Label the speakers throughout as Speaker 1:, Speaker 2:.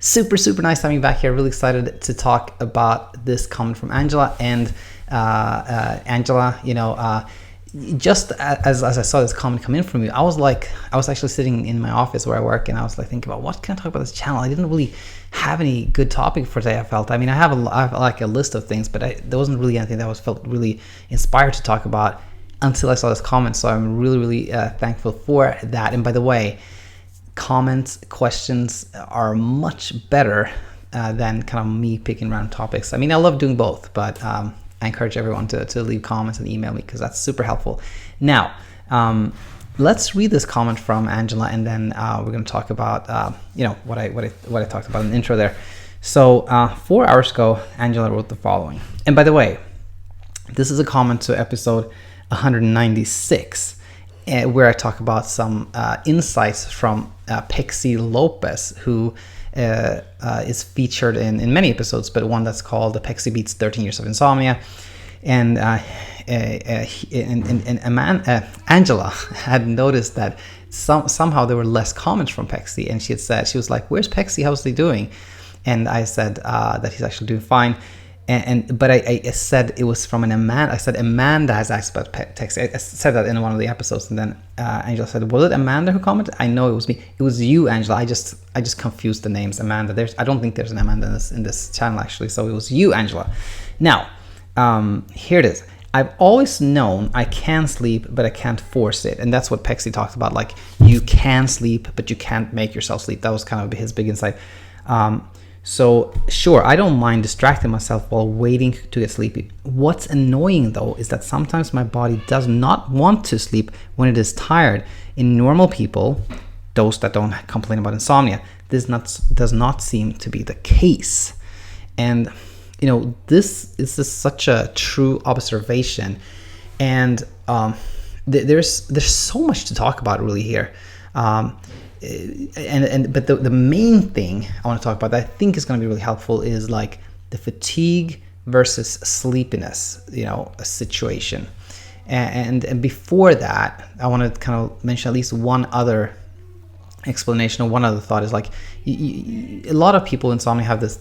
Speaker 1: Super nice having you back here. Really excited to talk about this comment from Angela. And Angela, just as I saw this comment come in from you, I was actually sitting in my office where I work, and I was like thinking about what can I talk about this channel. I didn't really have any good topic for today. I felt. I mean, I have like a list of things, but there wasn't really anything that felt really inspired to talk about until I saw this comment. So I'm really thankful for that. And by the way, comments, questions are much better than kind of me picking random topics. I mean, I love doing both, but I encourage everyone to leave comments and email me because that's super helpful. Now, let's read this comment from Angela, and then we're going to talk about what I talked about in the intro there. So 4 hours ago, Angela wrote the following. And by the way, this is a comment to episode 196, where I talk about some insights from Pexi Lopez, who is featured in many episodes, but one that's called The Pexi Beats 13 Years of Insomnia. And Angela had noticed that somehow there were less comments from Pexi, and she was like, "Where's Pexi? How's he doing?" And I said that he's actually doing fine. But I said it was from an Amanda. I said Amanda has asked about Pexi. I said that in one of the episodes, and then Angela said, "Was it Amanda who commented?" I know it was me. It was you, Angela. I just confused the names. Amanda. I don't think there's an Amanda in this channel actually. So it was you, Angela. Now, here it is. I've always known I can sleep, but I can't force it, and that's what Pexi talked about. Like, you can sleep, but you can't make yourself sleep. That was kind of his big insight. So sure, I don't mind distracting myself while waiting to get sleepy. What's annoying though is that sometimes my body does not want to sleep when it is tired. In normal people, those that don't complain about insomnia, this does not seem to be the case. And this is such a true observation, and there's so much to talk about really here. But the main thing I want to talk about that I think is going to be really helpful is like the fatigue versus sleepiness, a situation. And before that, I want to kind of mention at least one other explanation, or one other thought is like a lot of people in insomnia have this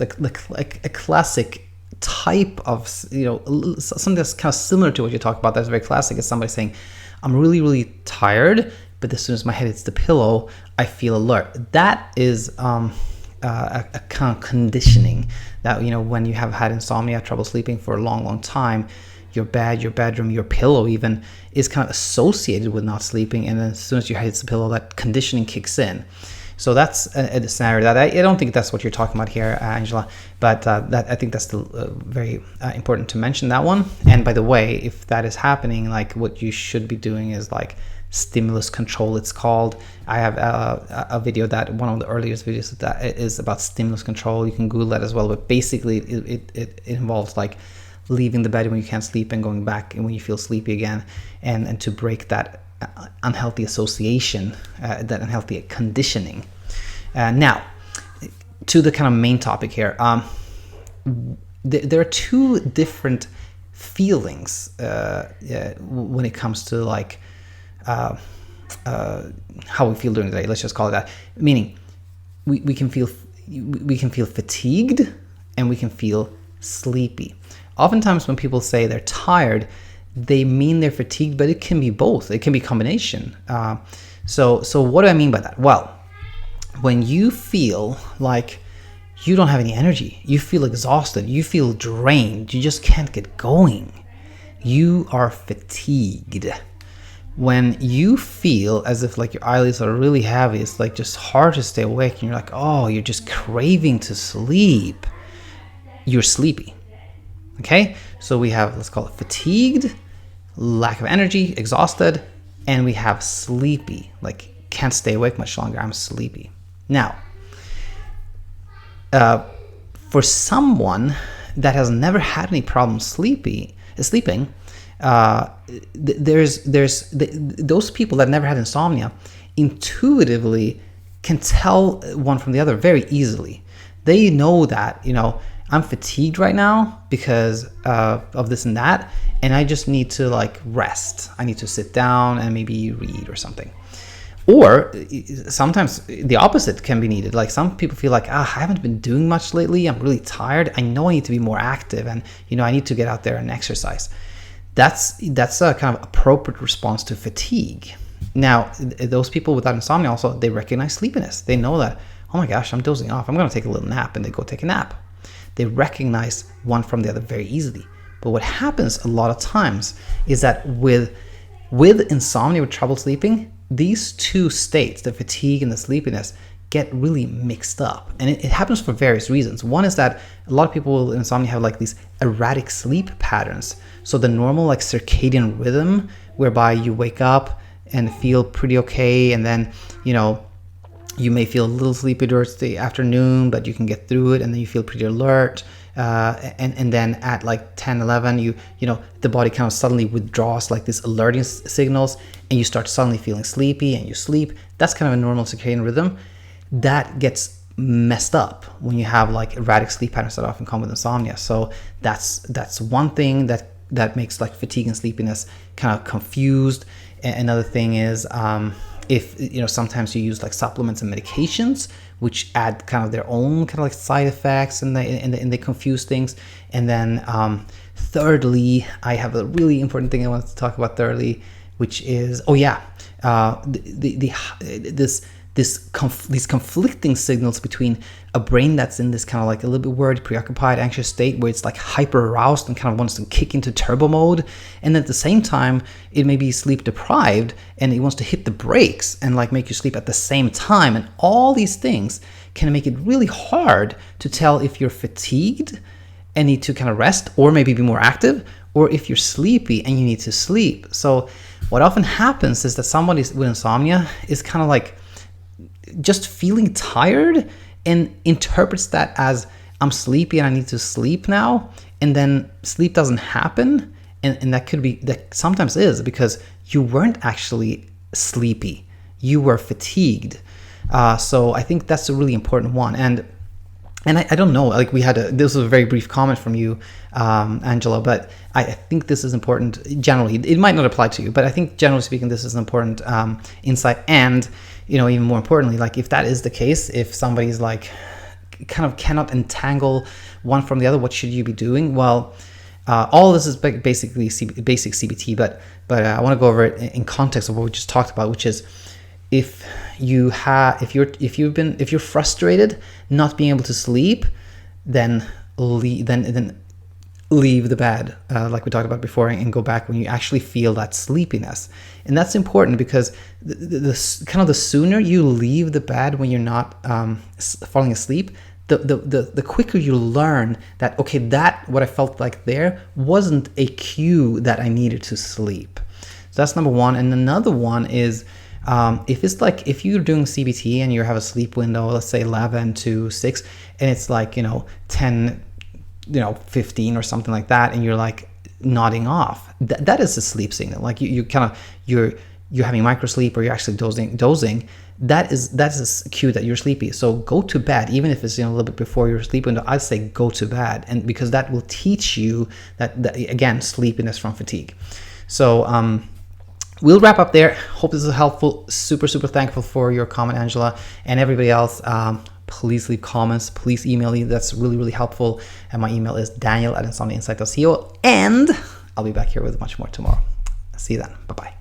Speaker 1: like a classic type of something that's kind of similar to what you talk about. That's very classic. Is somebody saying, "I'm really tired, but as soon as my head hits the pillow, I feel alert." That is a kind of conditioning that, when you have had insomnia, trouble sleeping for a long time, your bed, your bedroom, your pillow even is kind of associated with not sleeping. And then as soon as your head hits the pillow, that conditioning kicks in. So that's a scenario that I don't think that's what you're talking about here, Angela, but that I think that's still very important to mention that one. And by the way, if that is happening, like what you should be doing is like stimulus control, it's called. I have a video that one of the earliest videos that is about stimulus control. You can Google that as well, but basically it involves like leaving the bed when you can't sleep and going back and when you feel sleepy again, and to break that unhealthy association, that unhealthy conditioning. Now, to the kind of main topic here. There are two different feelings when it comes to like how we feel during the day. Let's just call it that. Meaning, we can feel fatigued and we can feel sleepy. Oftentimes, when people say they're tired, they mean they're fatigued, but it can be both. It can be a combination. So what do I mean by that? Well, when you feel like you don't have any energy, you feel exhausted, you feel drained, you just can't get going, you are fatigued. When you feel as if like your eyelids are really heavy, it's like just hard to stay awake, and you're like, oh, you're just craving to sleep, you're sleepy. Okay, so we have, let's call it fatigued, lack of energy, exhausted, and we have sleepy, like can't stay awake much longer, I'm sleepy. Now, for someone that has never had any problem sleeping, there's those people that never had insomnia intuitively can tell one from the other very easily. They know that, I'm fatigued right now because of this and that, and I just need to like rest. I need to sit down and maybe read or something. Or sometimes the opposite can be needed. Like some people feel like, I haven't been doing much lately. I'm really tired. I know I need to be more active, and I need to get out there and exercise. That's a kind of appropriate response to fatigue. Now, those people without insomnia also, they recognize sleepiness. They know that, oh my gosh, I'm dozing off. I'm going to take a little nap, and they go take a nap. They recognize one from the other very easily. But what happens a lot of times is that with insomnia, with trouble sleeping, these two states, the fatigue and the sleepiness, get really mixed up. And it happens for various reasons. One is that a lot of people with insomnia have like these erratic sleep patterns. So the normal like circadian rhythm, whereby you wake up and feel pretty okay, and then you may feel a little sleepy towards the afternoon, but you can get through it, and then you feel pretty alert. And then at like 10, 11, the body kind of suddenly withdraws like these alerting signals, and you start suddenly feeling sleepy, and you sleep. That's kind of a normal circadian rhythm. That gets messed up when you have like erratic sleep patterns that often come with insomnia. So that's one thing that makes like fatigue and sleepiness kind of confused. Another thing is, if sometimes you use like supplements and medications, which add kind of their own kind of like side effects, and they confuse things. And then thirdly, I have a really important thing I wanted to talk about thirdly, which is these conflicting signals between a brain that's in this kind of like a little bit worried, preoccupied, anxious state, where it's like hyper aroused and kind of wants to kick into turbo mode, and at the same time it may be sleep deprived and it wants to hit the brakes and like make you sleep at the same time. And all these things can make it really hard to tell if you're fatigued and need to kind of rest, or maybe be more active, or if you're sleepy and you need to sleep. So what often happens is that somebody with insomnia is kind of like just feeling tired and interprets that as, I'm sleepy and I need to sleep now, and then sleep doesn't happen. And that sometimes is because you weren't actually sleepy, you were fatigued. So I think that's a really important one. And I don't know, like this was a very brief comment from you, Angela, but I think this is important generally. It might not apply to you, but I think generally speaking, this is an important insight. And even more importantly, like if that is the case, if somebody's like kind of cannot entangle one from the other, what should you be doing? Well, all of this is basically basic CBT, but I want to go over it in context of what we just talked about, which is if you're frustrated not being able to sleep, then leave the bed, like we talked about before, and go back when you actually feel that sleepiness. And that's important because the sooner you leave the bed when you're not falling asleep, the quicker you learn that, okay, that what I felt like there wasn't a cue that I needed to sleep. So that's number one. And another one is, if you're doing CBT and you have a sleep window, let's say 11 to 6, and it's like 10, 15 or something like that, and you're like nodding off, that is a sleep signal. Like you're having microsleep, or you're actually dozing. That's a cue that you're sleepy. So go to bed, even if it's a little bit before your sleep window. I'd say go to bed, and because that will teach you that again, sleepiness from fatigue. So we'll wrap up there. Hope this is helpful. Super thankful for your comment, Angela, and everybody else. Please leave comments. Please email me. That's really helpful. And my email is daniel@insomniainsight.co. And I'll be back here with much more tomorrow. See you then. Bye-bye.